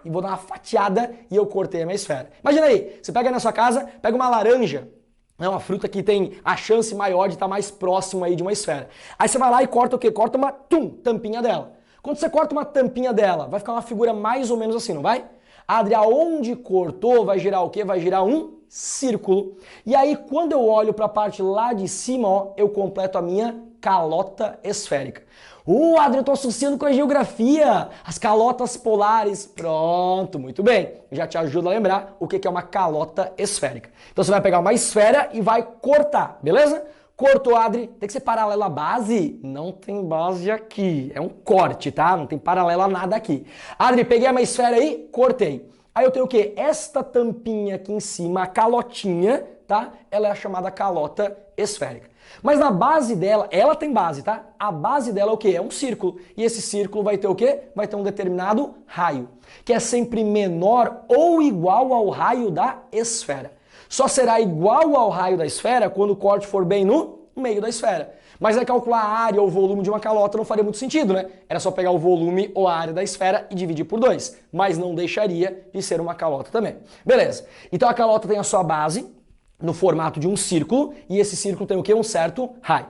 E vou dar uma fatiada e eu cortei a minha esfera. Imagina aí, você pega aí na sua casa, pega uma laranja, é uma fruta que tem a chance maior de estar mais próximo aí de uma esfera. Aí você vai lá e corta o quê? Corta uma tampinha dela. Quando você corta uma tampinha dela, vai ficar uma figura mais ou menos assim, não vai? Adri, aonde cortou vai girar o quê? Vai girar um círculo. E aí, quando eu olho para a parte lá de cima, ó, eu completo a minha calota esférica. Adri, eu tô associando com a geografia, as calotas polares. Pronto, muito bem. Já te ajuda a lembrar o que é uma calota esférica. Então você vai pegar uma esfera e vai cortar, beleza? Cortou, Adri, tem que ser paralela à base? Não tem base aqui, é um corte, tá? Não tem paralela a nada aqui. Adri, peguei uma esfera aí, cortei. Aí eu tenho o quê? Esta tampinha aqui em cima, a calotinha, tá? Ela é a chamada calota esférica. Mas na base dela, ela tem base, tá? A base dela é o quê? É um círculo. E esse círculo vai ter o quê? Vai ter um determinado raio, que é sempre menor ou igual ao raio da esfera. Só será igual ao raio da esfera quando o corte for bem no meio da esfera. Mas é calcular a área ou o volume de uma calota não faria muito sentido, né? Era só pegar o volume ou a área da esfera e dividir por 2. Mas não deixaria de ser uma calota também. Beleza. Então a calota tem a sua base no formato de um círculo, e esse círculo tem o quê? Um certo raio.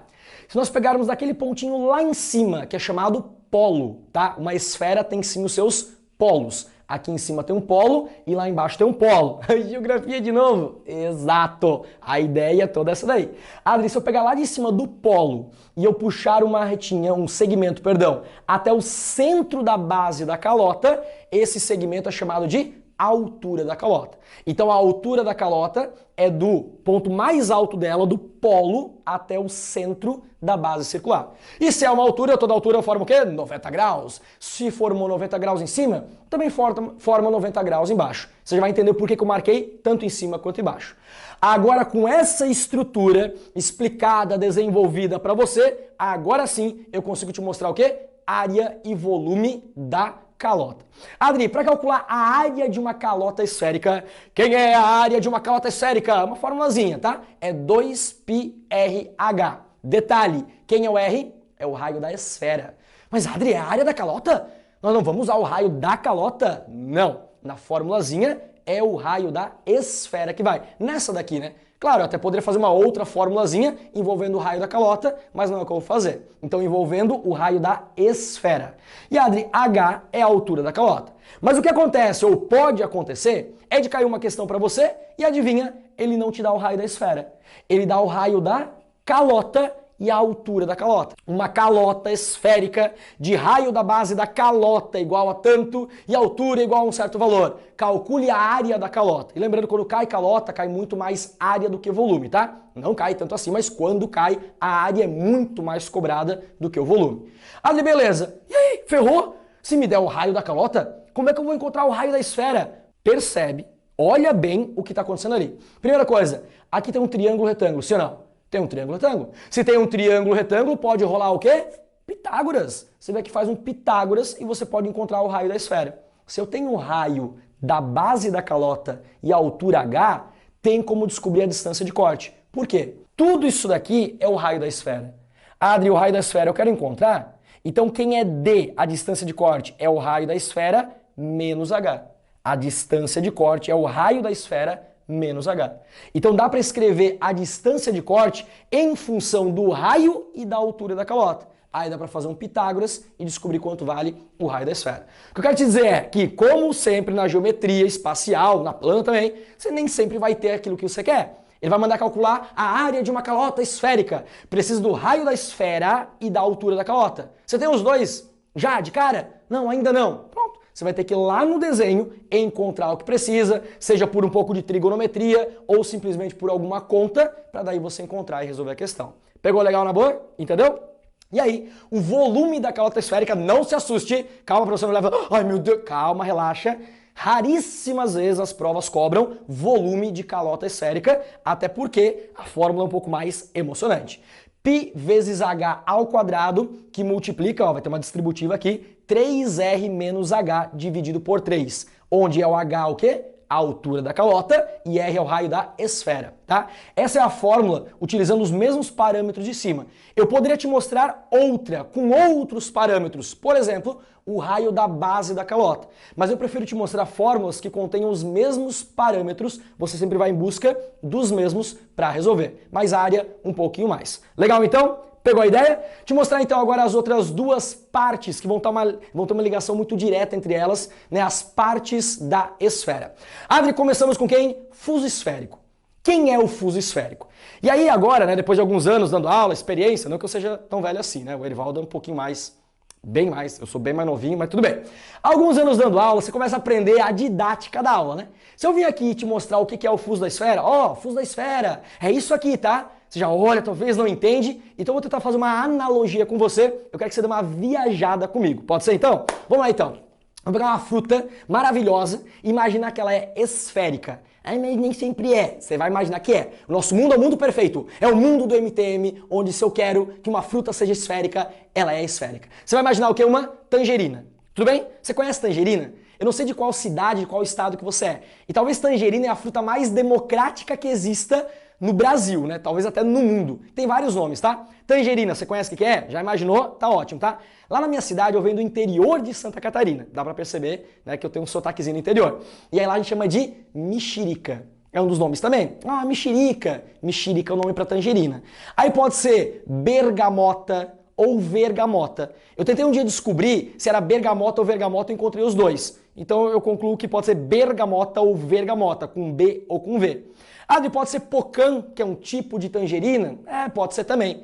Se nós pegarmos daquele pontinho lá em cima, que é chamado polo, tá? Uma esfera tem sim os seus polos. Aqui em cima tem um polo e lá embaixo tem um polo. Geografia de novo? Exato! A ideia é toda essa daí. Adri, se eu pegar lá de cima do polo e eu puxar uma retinha, um segmento, perdão, até o centro da base da calota, esse segmento é chamado de altura da calota. Então a altura da calota é do ponto mais alto dela, do polo, até o centro da base circular. E se é uma altura, toda altura forma o quê? 90 graus. Se formou 90 graus em cima, também forma 90 graus embaixo. Você já vai entender por que eu marquei tanto em cima quanto embaixo. Agora, com essa estrutura explicada, desenvolvida para você, agora sim eu consigo te mostrar o quê? Área e volume da calota. Adri, para calcular a área de uma calota esférica, quem é a área de uma calota esférica? Uma formulazinha, tá? É 2πrh. Detalhe, quem é o R? É o raio da esfera. Mas Adri, é a área da calota? Nós não vamos usar o raio da calota? Não. Na formulazinha é o raio da esfera que vai. Nessa daqui, né? Claro, eu até poderia fazer uma outra formulazinha envolvendo o raio da calota, mas não é o que eu vou fazer. Então, envolvendo o raio da esfera. E, Adri, H é a altura da calota. Mas o que acontece, ou pode acontecer, é de cair uma questão para você e adivinha, ele não te dá o raio da esfera. Ele dá o raio da calota e a altura da calota. Uma calota esférica de raio da base da calota igual a tanto e altura igual a um certo valor. Calcule a área da calota. E lembrando, quando cai calota, cai muito mais área do que volume, tá? Não cai tanto assim, mas quando cai, a área é muito mais cobrada do que o volume. Adri, beleza. E aí, ferrou? Se me der o raio da calota, como é que eu vou encontrar o raio da esfera? Percebe, olha bem o que está acontecendo ali. Primeira coisa, aqui tem um triângulo retângulo, sim ou não? Tem um triângulo retângulo. Se tem um triângulo retângulo, pode rolar o quê? Pitágoras. Você vê que faz um Pitágoras e você pode encontrar o raio da esfera. Se eu tenho um raio da base da calota e a altura H, tem como descobrir a distância de corte. Por quê? Tudo isso daqui é o raio da esfera. Adri, o raio da esfera eu quero encontrar? Então quem é D, a distância de corte, é o raio da esfera menos H. A distância de corte é o raio da esfera menos H. Então dá para escrever a distância de corte em função do raio e da altura da calota. Aí dá para fazer um Pitágoras e descobrir quanto vale o raio da esfera. O que eu quero te dizer é que, como sempre na geometria espacial, na plana também, você nem sempre vai ter aquilo que você quer. Ele vai mandar calcular a área de uma calota esférica. Precisa do raio da esfera e da altura da calota. Você tem os dois já de cara? Não, ainda não. Pronto. Você vai ter que ir lá no desenho encontrar o que precisa, seja por um pouco de trigonometria ou simplesmente por alguma conta, para daí você encontrar e resolver a questão. Pegou legal na boa? Entendeu? E aí, o volume da calota esférica, não se assuste, calma para você não levar, ai meu Deus, calma, relaxa. Raríssimas vezes as provas cobram volume de calota esférica, até porque a fórmula é um pouco mais emocionante. Π vezes h ao quadrado, que multiplica, ó, vai ter uma distributiva aqui, 3r menos h dividido por 3, onde é o h o quê? A altura da calota e R é o raio da esfera, tá? Essa é a fórmula utilizando os mesmos parâmetros de cima. Eu poderia te mostrar outra com outros parâmetros, por exemplo, o raio da base da calota. Mas eu prefiro te mostrar fórmulas que contenham os mesmos parâmetros, você sempre vai em busca dos mesmos para resolver, mas a área um pouquinho mais. Legal então? Pegou a ideia? Te mostrar então agora as outras duas partes que vão ter uma ligação muito direta entre elas, né? As partes da esfera. Adri, começamos com quem? Fuso esférico. Quem é o fuso esférico? E aí agora, né, depois de alguns anos dando aula, experiência, não que eu seja tão velho assim, né? O Erivaldo é um pouquinho mais, bem mais, eu sou bem mais novinho, mas tudo bem. Alguns anos dando aula, você começa a aprender a didática da aula, né? Se eu vim aqui te mostrar o que é o fuso da esfera, ó, fuso da esfera, é isso aqui, tá? Você já olha, talvez não entende, então eu vou tentar fazer uma analogia com você, eu quero que você dê uma viajada comigo. Pode ser então? Vamos lá então. Vamos pegar uma fruta maravilhosa e imaginar que ela é esférica. Mas nem sempre é. Você vai imaginar que é. O nosso mundo é o mundo perfeito. É o mundo do MTM, onde se eu quero que uma fruta seja esférica, ela é esférica. Você vai imaginar o que? Uma tangerina. Tudo bem? Você conhece tangerina? Eu não sei de qual cidade, de qual estado que você é. E talvez tangerina é a fruta mais democrática que exista no Brasil, né? Talvez até no mundo. Tem vários nomes, tá? Tangerina, você conhece o que é? Já imaginou? Tá ótimo, tá? Lá na minha cidade, eu venho do interior de Santa Catarina. Dá pra perceber, né, que eu tenho um sotaquezinho no interior. E aí lá a gente chama de mexerica. É um dos nomes também. Ah, mexerica. Mexerica é o nome pra tangerina. Aí pode ser bergamota ou vergamota. Eu tentei um dia descobrir se era bergamota ou vergamota, eu encontrei os dois. Então eu concluo que pode ser bergamota ou vergamota, com B ou com V. Ah, pode ser pocã, que é um tipo de tangerina? É, pode ser também.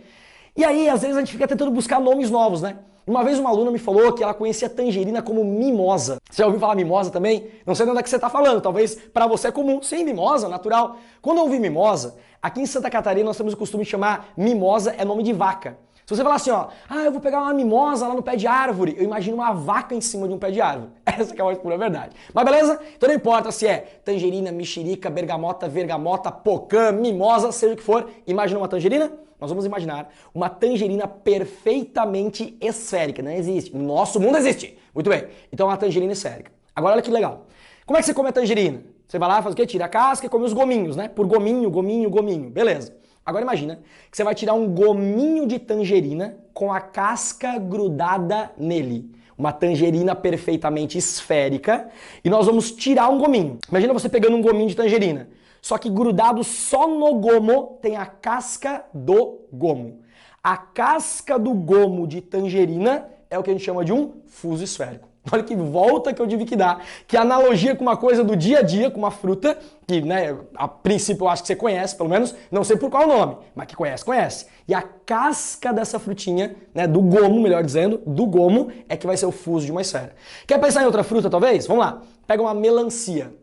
E aí, às vezes, a gente fica tentando buscar nomes novos, né? Uma vez uma aluna me falou que ela conhecia tangerina como mimosa. Você já ouviu falar mimosa também? Não sei de onde é que você está falando, talvez para você é comum. Sim, mimosa, natural. Quando eu ouvi mimosa, aqui em Santa Catarina nós temos o costume de chamar mimosa é nome de vaca. Se você falar assim, ó, eu vou pegar uma mimosa lá no pé de árvore, eu imagino uma vaca em cima de um pé de árvore. Essa que é a mais pura verdade. Mas beleza? Então não importa se é tangerina, mexerica, bergamota, vergamota, pocã, mimosa, seja o que for, imagina uma tangerina? Nós vamos imaginar uma tangerina perfeitamente esférica. Não existe. No nosso mundo existe. Muito bem. Então é uma tangerina esférica. Agora olha que legal. Como é que você come a tangerina? Você vai lá, faz o quê? Tira a casca e come os gominhos, né? Por gominho, gominho, gominho. Beleza. Agora imagina que você vai tirar um gominho de tangerina com a casca grudada nele. Uma tangerina perfeitamente esférica e nós vamos tirar um gominho. Imagina você pegando um gominho de tangerina, só que grudado só no gomo tem a casca do gomo. A casca do gomo de tangerina é o que a gente chama de um fuso esférico. Olha que volta que eu tive que dar, que analogia com uma coisa do dia a dia, com uma fruta, que, né, a princípio eu acho que você conhece, pelo menos, não sei por qual nome, mas que conhece, conhece. E a casca dessa frutinha, né, do gomo, melhor dizendo, do gomo, é que vai ser o fuso de uma esfera. Quer pensar em outra fruta, talvez? Vamos lá. Pega uma melancia.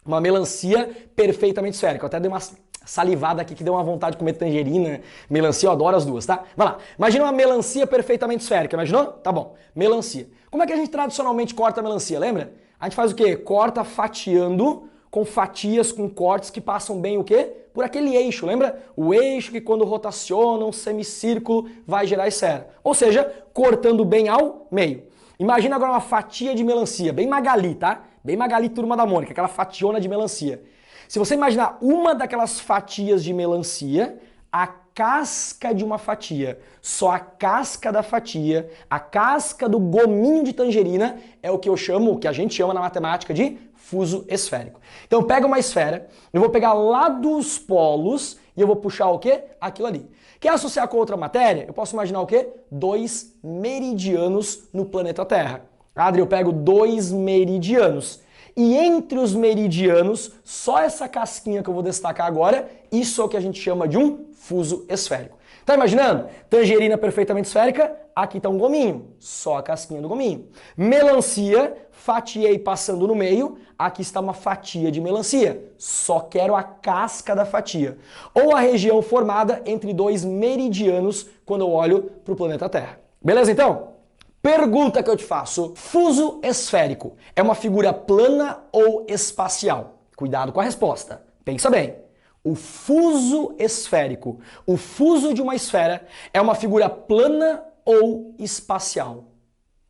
Uma melancia perfeitamente esférica. Eu até dei uma salivada aqui que deu uma vontade de comer tangerina, melancia, eu adoro as duas, tá? Vai lá. Imagina uma melancia perfeitamente esférica, imaginou? Tá bom. Melancia. Como é que a gente tradicionalmente corta a melancia, lembra? A gente faz o quê? Corta fatiando com fatias, com cortes que passam bem o quê? Por aquele eixo, lembra? O eixo que quando rotaciona um semicírculo vai gerar esfera. Ou seja, cortando bem ao meio. Imagina agora uma fatia de melancia, bem Magali, tá? Bem Magali Turma da Mônica, aquela fationa de melancia. Se você imaginar uma daquelas fatias de melancia, a casca de uma fatia, só a casca da fatia, a casca do gominho de tangerina é o que eu chamo, o que a gente chama na matemática de fuso esférico. Então pega uma esfera, eu vou pegar lá dos polos e eu vou puxar o quê? Aquilo ali. Quer associar com outra matéria? Eu posso imaginar o quê? 2 meridianos no planeta Terra. Adri, eu pego 2 meridianos. E entre os meridianos, só essa casquinha que eu vou destacar agora, isso é o que a gente chama de um fuso esférico. Tá imaginando? Tangerina perfeitamente esférica, aqui tá um gominho, só a casquinha do gominho. Melancia, fatiei passando no meio, aqui está uma fatia de melancia, só quero a casca da fatia. Ou a região formada entre dois meridianos quando eu olho para o planeta Terra. Beleza então? Pergunta que eu te faço, fuso esférico é uma figura plana ou espacial? Cuidado com a resposta, pensa bem. O fuso esférico, o fuso de uma esfera, é uma figura plana ou espacial?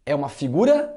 É uma figura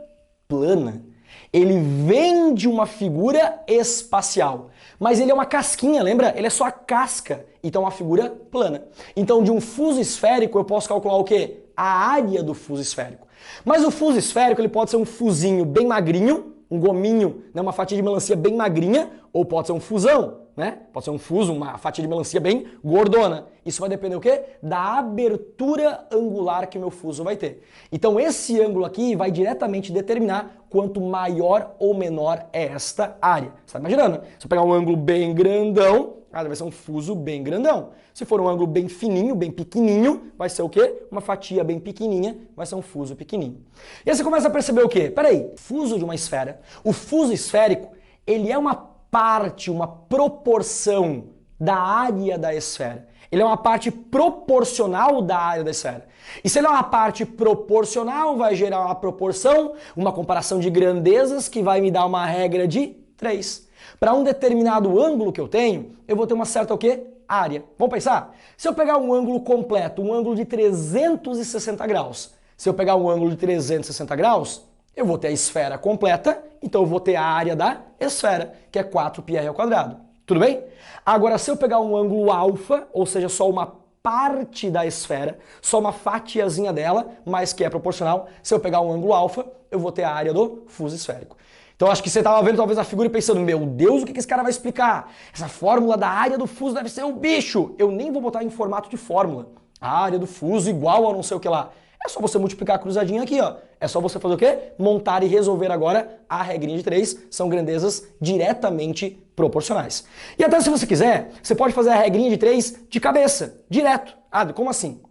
plana. Ele vem de uma figura espacial, mas ele é uma casquinha, lembra? Ele é só a casca, então é uma figura plana. Então de um fuso esférico eu posso calcular o quê? A área do fuso esférico. Mas o fuso esférico ele pode ser um fusinho bem magrinho, um gominho, né, uma fatia de melancia bem magrinha, ou pode ser um fusão, né? Pode ser um fuso, uma fatia de melancia bem gordona. Isso vai depender do quê? Da abertura angular que o meu fuso vai ter. Então esse ângulo aqui vai diretamente determinar quanto maior ou menor é esta área. Você tá imaginando? Se eu pegar um ângulo bem grandão, vai ser um fuso bem grandão. Se for um ângulo bem fininho, bem pequenininho, vai ser o quê? Uma fatia bem pequenininha, vai ser um fuso pequenininho. E aí você começa a perceber o quê? Peraí, fuso de uma esfera, o fuso esférico, ele é uma parte, uma proporção da área da esfera. Ele é uma parte proporcional da área da esfera. E se ele é uma parte proporcional, vai gerar uma proporção, uma comparação de grandezas que vai me dar uma regra de 3. Para um determinado ângulo que eu tenho, eu vou ter uma certa o quê? Área. Vamos pensar? Se eu pegar um ângulo completo, um ângulo de 360 graus, se eu pegar um ângulo de 360 graus, eu vou ter a esfera completa, então eu vou ter a área da esfera, que é 4πr². Tudo bem? Agora, se eu pegar um ângulo alfa, ou seja, só uma parte da esfera, só uma fatiazinha dela, mas que é proporcional, se eu pegar um ângulo alfa, eu vou ter a área do fuso esférico. Então acho que você estava vendo talvez a figura e pensando, meu Deus, o que esse cara vai explicar? Essa fórmula da área do fuso deve ser um bicho. Eu nem vou botar em formato de fórmula. A área do fuso igual a não sei o que lá. É só você multiplicar a cruzadinha aqui, ó. É só você fazer o quê? Montar e resolver agora a regrinha de 3. São grandezas diretamente proporcionais. E até se você quiser, você pode fazer a regrinha de 3 de cabeça, direto. Ah, como assim?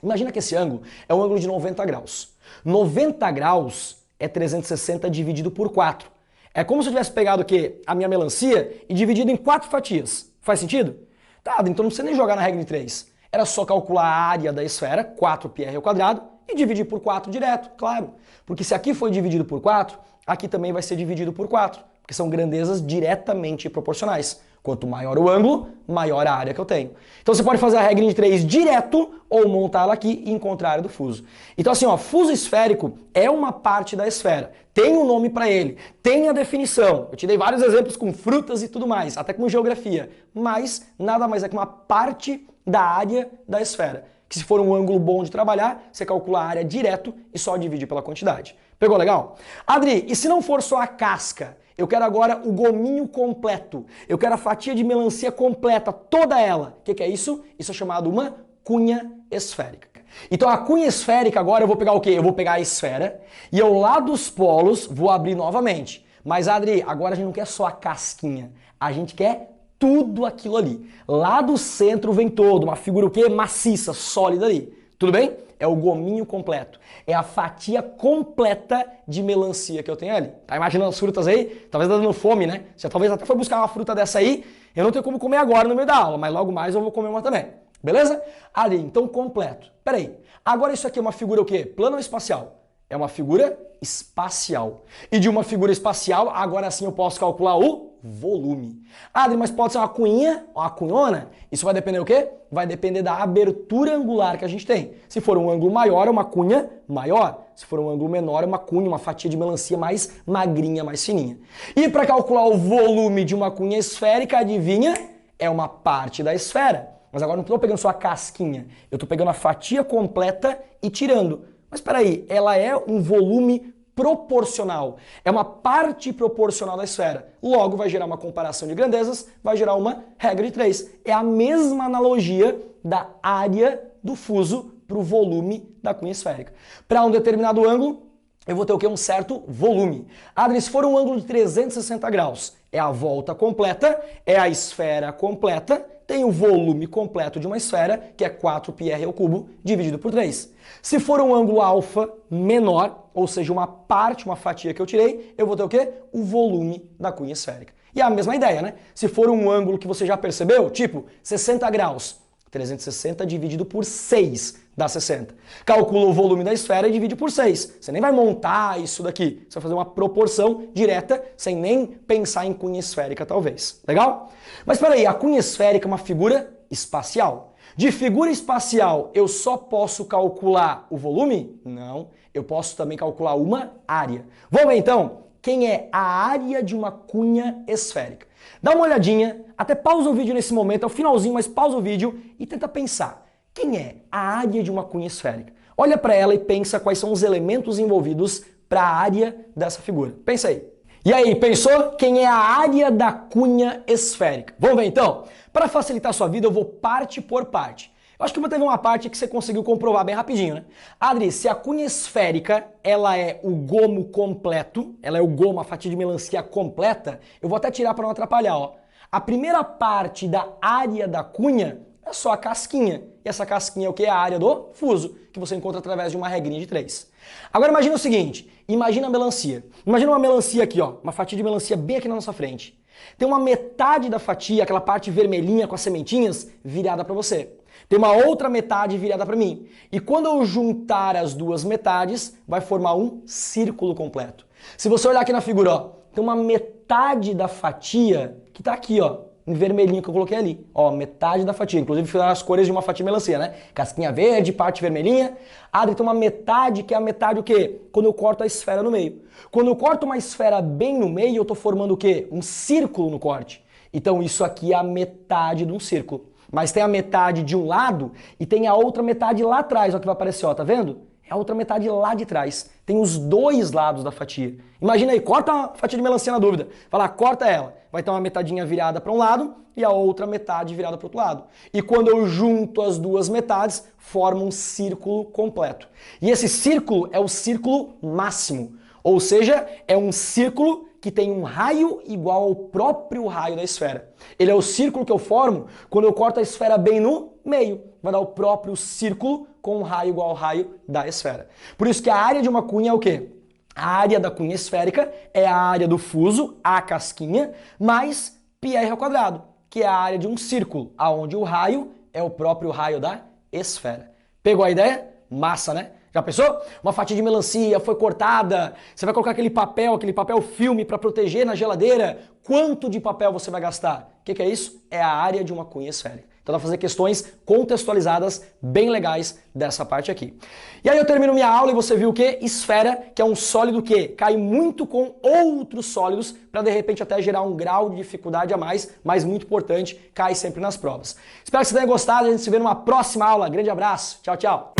Imagina que esse ângulo é um ângulo de 90 graus. 90 graus é 360 dividido por 4. É como se eu tivesse pegado o quê? A minha melancia e dividido em 4 fatias. Faz sentido? Tá, então não precisa nem jogar na regra de 3. Era só calcular a área da esfera, 4πr², e dividir por 4 direto, claro. Porque se aqui foi dividido por 4, aqui também vai ser dividido por 4. Porque são grandezas diretamente proporcionais. Quanto maior o ângulo, maior a área que eu tenho. Então você pode fazer a regra de 3 direto ou montá-la aqui e encontrar a área do fuso. Então assim, ó, fuso esférico é uma parte da esfera. Tem um nome para ele, tem a definição. Eu te dei vários exemplos com frutas e tudo mais, até com geografia. Mas nada mais é que uma parte da área da esfera. Que se for um ângulo bom de trabalhar, você calcula a área direto e só divide pela quantidade. Pegou legal? Adri, e se não for só a casca? Eu quero agora o gominho completo. Eu quero a fatia de melancia completa, toda ela. O que é isso? Isso é chamado uma cunha esférica. Então a cunha esférica agora eu vou pegar o quê? Eu vou pegar a esfera e eu lá dos polos vou abrir novamente. Mas Adri, agora a gente não quer só a casquinha. A gente quer tudo aquilo ali. Lá do centro vem todo, uma figura o quê? Maciça, sólida ali. Tudo bem? É o gominho completo. É a fatia completa de melancia que eu tenho ali. Tá imaginando as frutas aí? Talvez tá dando fome, né? Você talvez até foi buscar uma fruta dessa aí. Eu não tenho como comer agora no meio da aula, mas logo mais eu vou comer uma também. Beleza? Ali, então completo. Peraí. Agora isso aqui é uma figura o quê? Plana ou espacial? É uma figura espacial. E de uma figura espacial, agora sim eu posso calcular o volume. Adri, mas pode ser uma cunhinha, uma cunhona? Isso vai depender do quê? Vai depender da abertura angular que a gente tem. Se for um ângulo maior, é uma cunha maior. Se for um ângulo menor, é uma cunha, uma fatia de melancia mais magrinha, mais fininha. E para calcular o volume de uma cunha esférica, adivinha? É uma parte da esfera. Mas agora não estou pegando só a casquinha. Eu estou pegando a fatia completa e tirando. Mas espera aí, ela é um volume proporcional. É uma parte proporcional da esfera. Logo vai gerar uma comparação de grandezas, vai gerar uma regra de 3. É a mesma analogia da área do fuso para o volume da cunha esférica. Para um determinado ângulo, eu vou ter o quê? Um certo volume. Adri, se for um ângulo de 360 graus, é a volta completa, é a esfera completa, tem o volume completo de uma esfera, que é 4πr ao cubo, dividido por 3. Se for um ângulo alfa menor, ou seja, uma parte, uma fatia que eu tirei, eu vou ter o quê? O volume da cunha esférica. E é a mesma ideia, né? Se for um ângulo que você já percebeu, tipo 60 graus, 360 dividido por 6 dá 60. Calcula o volume da esfera e divide por 6. Você nem vai montar isso daqui. Você vai fazer uma proporção direta, sem nem pensar em cunha esférica, talvez. Legal? Mas peraí, a cunha esférica é uma figura espacial. De figura espacial, eu só posso calcular o volume? Não. Eu posso também calcular uma área. Vamos ver então quem é a área de uma cunha esférica. Dá uma olhadinha, até pausa o vídeo nesse momento, é o finalzinho, mas pausa o vídeo e tenta pensar. Quem é a área de uma cunha esférica? Olha para ela e pensa quais são os elementos envolvidos para a área dessa figura. Pensa aí. E aí, pensou? Quem é a área da cunha esférica? Vamos ver então? Para facilitar a sua vida, eu vou parte por parte. Eu acho que vou ter uma parte que você conseguiu comprovar bem rapidinho, né? Adri, se a cunha esférica, ela é o gomo completo, ela é o gomo, a fatia de melancia completa, eu vou até tirar para não atrapalhar, ó. A primeira parte da área da cunha é só a casquinha. E essa casquinha é o que? É a área do fuso, que você encontra através de uma regrinha de 3. Agora imagina o seguinte, imagina a melancia. Imagina uma melancia aqui, ó, uma fatia de melancia bem aqui na nossa frente. Tem uma metade da fatia, aquela parte vermelhinha com as sementinhas, virada para você. Tem uma outra metade virada para mim. E quando eu juntar as duas metades, vai formar um círculo completo. Se você olhar aqui na figura, ó, tem uma metade da fatia que está aqui, ó, em vermelhinho que eu coloquei ali. Ó, metade da fatia. Inclusive fizeram as cores de uma fatia de melancia, né? Casquinha verde, parte vermelhinha. Adri, tem uma metade que é a metade o quê? Quando eu corto a esfera no meio. Quando eu corto uma esfera bem no meio, eu tô formando o quê? Um círculo no corte. Então isso aqui é a metade de um círculo. Mas tem a metade de um lado e tem a outra metade lá atrás, ó, que vai aparecer, ó, tá vendo? É a outra metade lá de trás. Tem os dois lados da fatia. Imagina aí, corta uma fatia de melancia na dúvida. Vai lá, corta ela. Vai ter uma metadinha virada para um lado e a outra metade virada para o outro lado. E quando eu junto as duas metades, forma um círculo completo. E esse círculo é o círculo máximo. Ou seja, é um círculo que tem um raio igual ao próprio raio da esfera. Ele é o círculo que eu formo quando eu corto a esfera bem no meio. Vai dar o próprio círculo com um raio igual ao raio da esfera. Por isso que a área de uma cunha é o quê? A área da cunha esférica é a área do fuso, a casquinha, mais πr ao quadrado, que é a área de um círculo, aonde o raio é o próprio raio da esfera. Pegou a ideia? Massa, né? Já pensou? Uma fatia de melancia foi cortada, você vai colocar aquele papel filme para proteger na geladeira. Quanto de papel você vai gastar? O que é isso? É a área de uma cunha esférica. Então dá pra fazer questões contextualizadas bem legais dessa parte aqui. E aí eu termino minha aula e você viu o que? Esfera, que é um sólido que cai muito com outros sólidos para de repente até gerar um grau de dificuldade a mais, mas muito importante, cai sempre nas provas. Espero que você tenha gostado, a gente se vê numa próxima aula. Grande abraço, tchau, tchau!